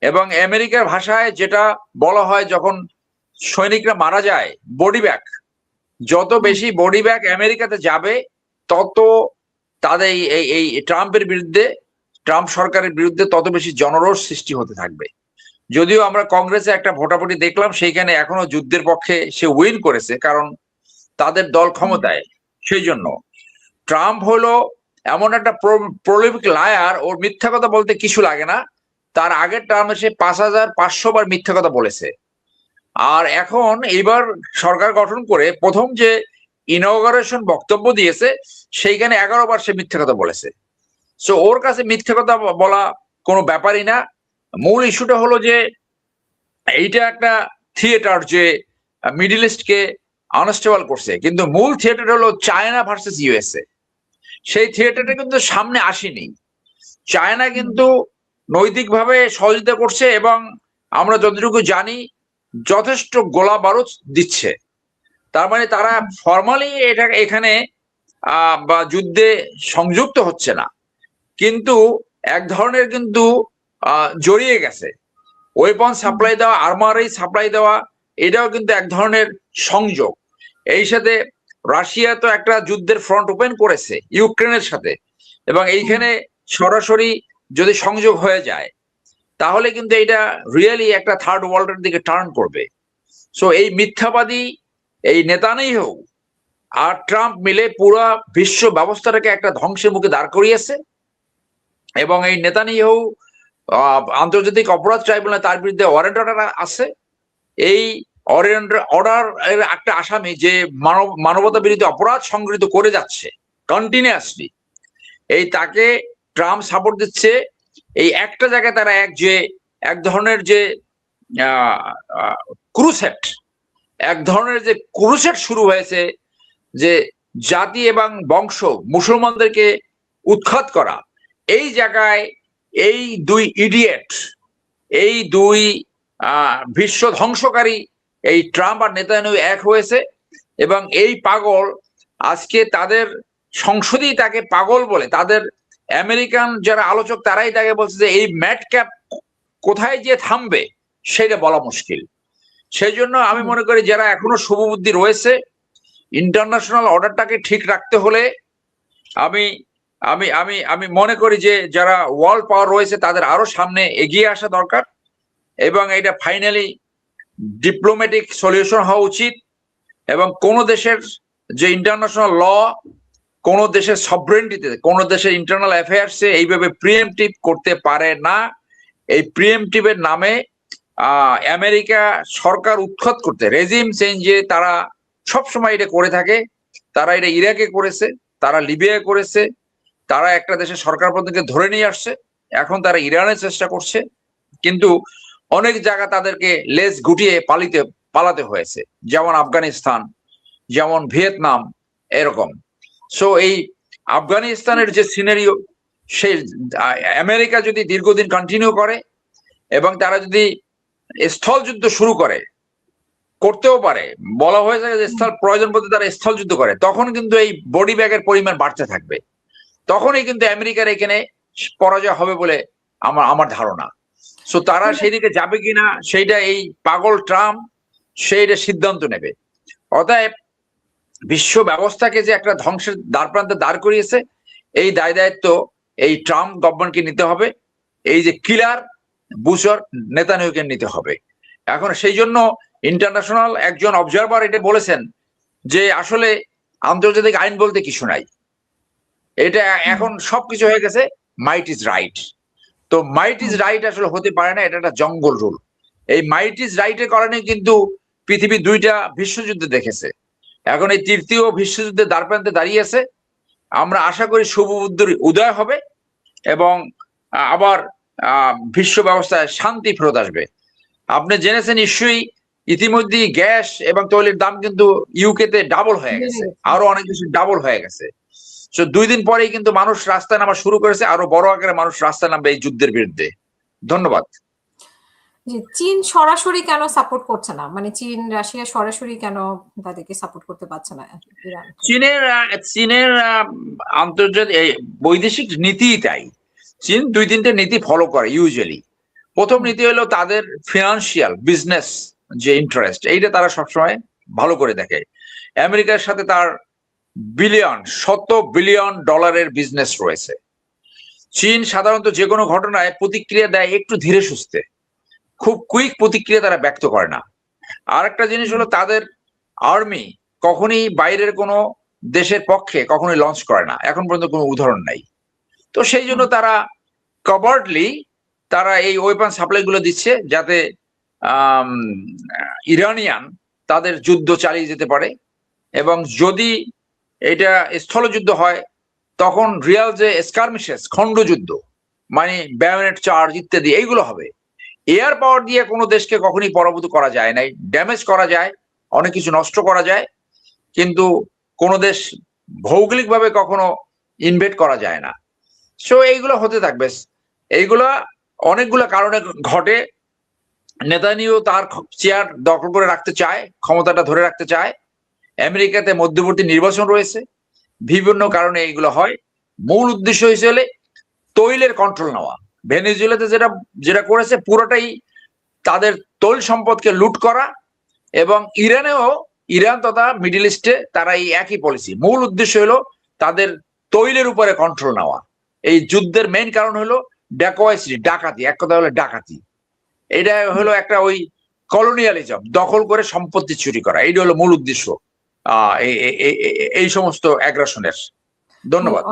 এবং আমেরিকার ভাষায় যেটা বলা হয়, যখন সৈনিকরা মারা যায়, বডি ব্যাগ, যত বেশি বডি ব্যাগ আমেরিকাতে যাবে তত তাদের এই ট্রাম্পের বিরুদ্ধে, ট্রাম্প সরকারের বিরুদ্ধে তত বেশি জনরোষ সৃষ্টি হতে থাকবে। যদিও আমরা কংগ্রেসে একটা ভোটাভুটি দেখলাম, সেইখানে এখনো যুদ্ধের পক্ষে সে উইন করেছে, কারণ তাদের দল ক্ষমতায়। সেই জন্য ট্রাম্প হলো এমন একটা প্রলিফিক লায়ার, ওর মিথ্যা কথা বলতে কিছু লাগে না। তার আগের টার্মে সে 5500 বার মিথ্যা কথা বলেছে। আর এখন এইবার সরকার গঠন করে প্রথম যে ইনঅগারেশন বক্তব্য দিয়েছে, সেইখানে 11 বার সে মিথ্যা কথা বলেছে। সো ওর কাছে মিথ্যা কথা বলা কোনো ব্যাপারই না। মূল ইস্যুটা হলো যে এইটা একটা থিয়েটার যে মিডল ইস্টকে আনস্টেবল করছে, কিন্তু মূল থিয়েটার হলো চায়না ভার্সেস ইউএসএ। সেই থিয়েটারটা কিন্তু সামনে আসেনি। চায়না কিন্তু নৈতিকভাবে সহযোগিতা করছে এবং আমরা যতটুকু জানি যথেষ্ট গোলা বারুদ দিচ্ছে। তার মানে তারা ফর্মালি এটা এখানে বা যুদ্ধে সংযুক্ত হচ্ছে না, কিন্তু এক ধরনের কিন্তু জড়িয়ে গেছে। ওয়েপন সাপ্লাই দেওয়া, আর্মারি সাপ্লাই দেওয়া, এটাও কিন্তু এক ধরনের সংযোগ। এই সাথে রাশিয়া তো একটা যুদ্ধের ফ্রন্ট ওপেন করেছে ইউক্রেনের সাথে, এবং এইখানে সরাসরি যদি সংযোগ হয়ে যায় তাহলে কিন্তু এটা রিয়েলি একটা থার্ড ওয়ার্ল্ডের দিকে টার্ন করবে। সো এই মিথ্যাবাদী এই নেতানিয়াহু আর ট্রাম্প মিলে পুরো বিশ্ব ব্যবস্থাটাকে একটা ধ্বংসের মুখে দাঁড় করিয়েছে। এবং এই নেতানিয়াহু আন্তর্জাতিক অপরাধ ট্রাইব্যুনাল তার বিরুদ্ধে ওয়ারেন্ট অর্ডার আছে। এই অর্ডার এর একটা আসামি যে মানবতা বিরোধী অপরাধ সংগঠিত করে যাচ্ছে কন্টিনিউয়াসলি, এই তাকে ট্রাম্প সাপোর্ট দিচ্ছে। এই একটা জায়গায় তারা এক ধরনের যে ক্রুসেট, এক ধরনের যে ক্রুসেট শুরু হয়েছে, যে জাতি এবং বংশ মুসলমানদেরকে উৎখাত করা। এই জায়গায় এই দুই ইডিয়েট, এই দুই বিশ্ব ধ্বংসকারী, এই ট্রাম্প আর নেতানিয়াহু এক হয়েছে। এবং এই পাগল আজকে তাদের সংসদেই তাকে পাগল বলে, তাদের আমেরিকান যারা আলোচক তারাই তাকে বলছে যে এই ম্যাড ক্যাপ কোথায় যে থামবে সেটা বলা মুশকিল। সেই জন্য আমি মনে করি যারা এখনো শুভবুদ্ধি রয়েছে, ইন্টারন্যাশনাল অর্ডারটাকে ঠিক রাখতে হলে আমি আমি আমি আমি মনে করি যে যারা ওয়ার্ল্ড পাওয়ার রয়েছে তাদের আরো সামনে এগিয়ে আসা দরকার, এবং এটা ফাইনালি ডিপ্লোম্যাটিক সলিউশন হওয়া উচিত। এবং কোন দেশের যে ইন্টারন্যাশনাল ল, কোন দেশের সভরেন্টিতে, কোন দেশের ইন্টারনাল অ্যাফেয়ার্সে এইভাবে প্রিএমটিভ করতে পারে না। এই প্রিএমটিভের নামে আমেরিকা সরকার উৎখাত করতে, রেজিম চেঞ্জে তারা সবসময় এটা করে থাকে। তারা এটা ইরাকে করেছে, তারা লিবিয়ায় করেছে, তারা একটা দেশের সরকার প্রধানকে ধরে নিয়ে আসছে, এখন তারা ইরানের চেষ্টা করছে। কিন্তু অনেক জায়গা তাদেরকে লেজ গুটিয়ে পালাতে হয়েছে, যেমন আফগানিস্তান, যেমন ভিয়েতনাম, এরকম। সো এই আফগানিস্তানের যে সিনারিও, সেই আমেরিকা যদি দীর্ঘদিন কন্টিনিউ করে এবং তারা যদি স্থল যুদ্ধ শুরু করতেও পারে, বলা হয়েছে যে স্থল প্রয়োজন বলতে তারা স্থল যুদ্ধ করে, তখন কিন্তু এই বডি ব্যাগের পরিমাণ বাড়তে থাকবে। তখনই কিন্তু আমেরিকার এখানে পরাজয় হবে বলে আমার ধারণা। সো তারা সেই দিকে যাবে কিনা সেইটা এই পাগল ট্রাম্প সেইটা সিদ্ধান্ত নেবে। অতএব বিশ্ব ব্যবস্থাকে যে একটা ধ্বংসের দ্বারপ্রান্তে দাঁড় করিয়েছে, এই দায় দায়িত্ব এই ট্রাম্প গভর্নমেন্টকে নিতে হবে, এই যে কিলার বুশর নেতানিয়াহুকে নিতে হবে। এখন সেই জন্য ইন্টারন্যাশনাল একজন অবজারভার এটা বলেছেন যে আসলে আন্তর্জাতিক আইন বলতে কিছু নাই, এটা এখন সবকিছু হয়ে গেছে মাইট ইজ রাইট। তো মাইট ইজ রাইট আসলে হতে পারে না, এটা একটা জঙ্গল রুল। এই মাইট ইজ রাইটের কারণে কিন্তু পৃথিবী 2টা বিশ্বযুদ্ধ দেখেছে, এখন এই 3য় বিশ্বযুদ্ধের দ্বারপ্রান্তে দাঁড়িয়েছে। আমরা আশা করি শুভবুদ্ধির উদয় হবে এবং আবার বিশ্ব ব্যবস্থায় শান্তি ফেরত আসবে। আপনি জেনেছেন নিশ্চয়ই ইতিমধ্যেই গ্যাস এবং তৈলের দাম কিন্তু ইউকেতে ডাবল হয়ে গেছে, আরো অনেক কিছু ডাবল হয়ে গেছে। তো 2 দিন পরেই কিন্তু মানুষ রাস্তায় নামা শুরু করেছে, আরো বড় আকারে মানুষ রাস্তায় নামবে এই যুদ্ধের বিরুদ্ধে। ধন্যবাদ। জি, চীন সরাসরি কেন সাপোর্ট করছে না, মানে চীন রাশিয়া সরাসরি কেন তাদেরকে সাপোর্ট করতে পারছে না ইরান? চীনের আন্তর্জাতিক বৈদেশিক নীতি তাই। চীন 2-3টে নীতি ফলো করে ইউজুয়ালি। প্রথম নীতি হলো তাদের ফিনান্সিয়াল বিজনেস যে ইন্টারেস্ট, এইটা তারা সবসময় ভালো করে দেখে। আমেরিকার সাথে তার শত বিলিয়ন ডলারের বিজনেস রয়েছে। চীন সাধারণত যে কোনো ঘটনায় প্রতিক্রিয়া দেয় একটু ধীরে সুস্থে, খুব কুইক প্রতিক্রিয়া তারা ব্যক্ত করে না। আর একটা জিনিস হলো তাদের আর্মি কখনই বাইরের কোনো দেশের পক্ষে কখনোই লঞ্চ করে না, এখন পর্যন্ত কোনো উদাহরণ নাই। তো সেই জন্য তারা কভার্টলি তারা এই ওয়েপন সাপ্লাই গুলো দিচ্ছে, যাতে ইরানিয়ান তাদের যুদ্ধ চালিয়ে যেতে পারে। এবং যদি এটা স্থলযুদ্ধ হয় তখন রিয়াল যে স্কার্মিশেস, খণ্ডযুদ্ধ, মানে ব্যায়োনেট চার্জ ইত্যাদি এইগুলো হবে। এয়ার পাওয়ার দিয়ে কোনো দেশকে কখনই পরাভূত করা যায় নাই। ড্যামেজ করা যায়, অনেক কিছু নষ্ট করা যায়, কিন্তু কোনো দেশ ভৌগোলিকভাবে কখনো ইনভেড করা যায় না। সো এইগুলো হতে থাকবে। এইগুলা অনেকগুলো কারণে ঘটে। নেতানিয়াহু তার চেয়ার দখল করে রাখতে চায়, ক্ষমতাটা ধরে রাখতে চায়। আমেরিকাতে মধ্যবর্তী নির্বাচন রয়েছে, বিভিন্ন কারণে এইগুলো হয়। মূল উদ্দেশ্য হয়েছে তৈলের কন্ট্রোল নেওয়া। ভেনেজুয়েলাতে যেটা যেটা করেছে পুরোটাই তাদের তৈল সম্পদকে লুট করা, এবং ইরান তথা মিডল ইস্টে তারা এই একই পলিসি। মূল উদ্দেশ্য হলো তাদের তৈলের উপরে কন্ট্রোল নেওয়া। এই যুদ্ধের মেইন কারণ হলো ডাকাতি, ডাকাতি, এক কথা হলো ডাকাতি। এটা হলো একটা ওই কলোনিয়ালিজম, দখল করে সম্পত্তি চুরি করা। এইটা হলো মূল উদ্দেশ্য এই সমস্ত অ্যাগ্রাসনের। ধন্যবাদ।